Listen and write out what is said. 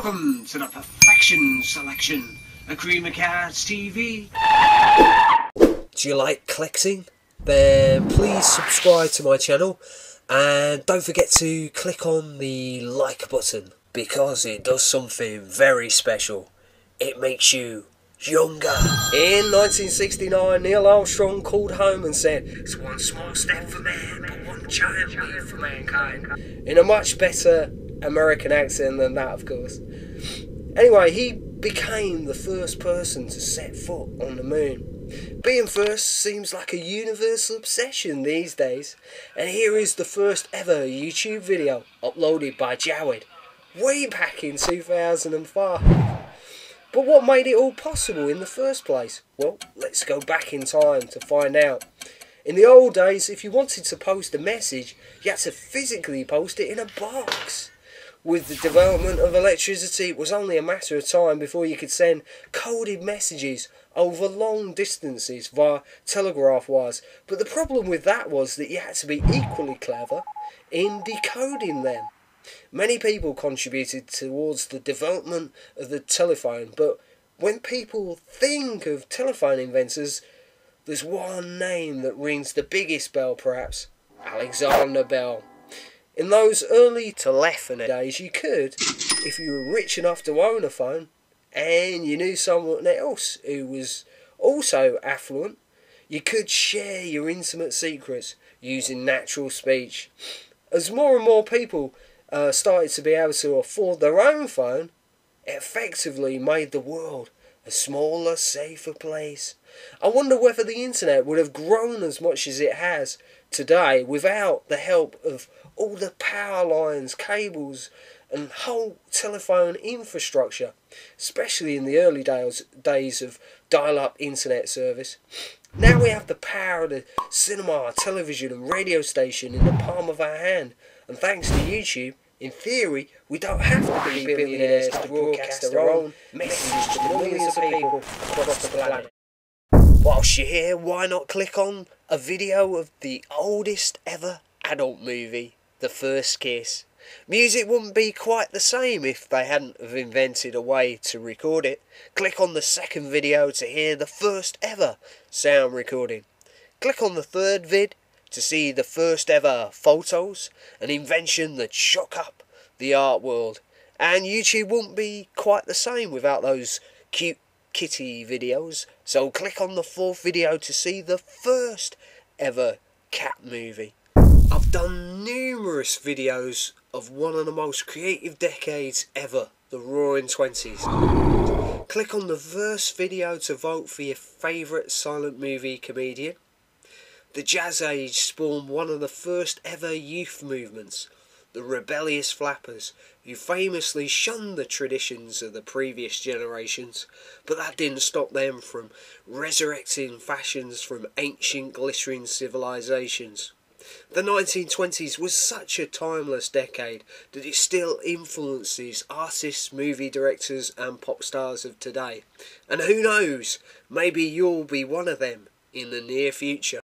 Welcome to the Perfection Selection, a Cream of Cards TV. Do you like collecting? Then please subscribe to my channel and don't forget to click on the like button because it does something very special. It makes you younger. In 1969, Neil Armstrong called home and said, "It's one small step for man, but one giant leap for mankind," in a much better American accent than that, of course. Anyway, he became the first person to set foot on the moon. Being first seems like a universal obsession these days, and here is the first ever YouTube video uploaded by Jawed way back in 2005. But what made it all possible in the first place? Well, let's go back in time to find out. In the old days, if you wanted to post a message, you had to physically post it in a box. With the development of electricity, it was only a matter of time before you could send coded messages over long distances via telegraph wires. But the problem with that was that you had to be equally clever in decoding them. Many people contributed towards the development of the telephone, but when people think of telephone inventors, there's one name that rings the biggest bell perhaps: Alexander Bell. In those early telephony days, you could, if you were rich enough to own a phone, and you knew someone else who was also affluent, you could share your intimate secrets using natural speech. As more and more people started to be able to afford their own phone, it effectively made the world a smaller, safer place. I wonder whether the internet would have grown as much as it has today without the help of all the power lines, cables and whole telephone infrastructure, especially in the early days of dial-up internet service. Now we have the power of the cinema, television and radio station in the palm of our hand, and thanks to YouTube, in theory, we don't have to be billionaires to broadcast our own messages to millions of people across the planet. Whilst you're here, why not click on a video of the oldest ever adult movie, The First Kiss? Music wouldn't be quite the same if they hadn't have invented a way to record it. Click on the second video to hear the first ever sound recording. Click on the third vid to see the first ever photos, an invention that shook up the art world. And YouTube wouldn't be quite the same without those cute kitty videos. So click on the fourth video to see the first ever cat movie. I've done numerous videos of one of the most creative decades ever, the Roaring Twenties. Click on the first video to vote for your favourite silent movie comedian. The Jazz Age spawned one of the first ever youth movements, the Rebellious Flappers, who famously shunned the traditions of the previous generations, but that didn't stop them from resurrecting fashions from ancient glittering civilizations. The 1920s was such a timeless decade that it still influences artists, movie directors and pop stars of today. And who knows, maybe you'll be one of them in the near future.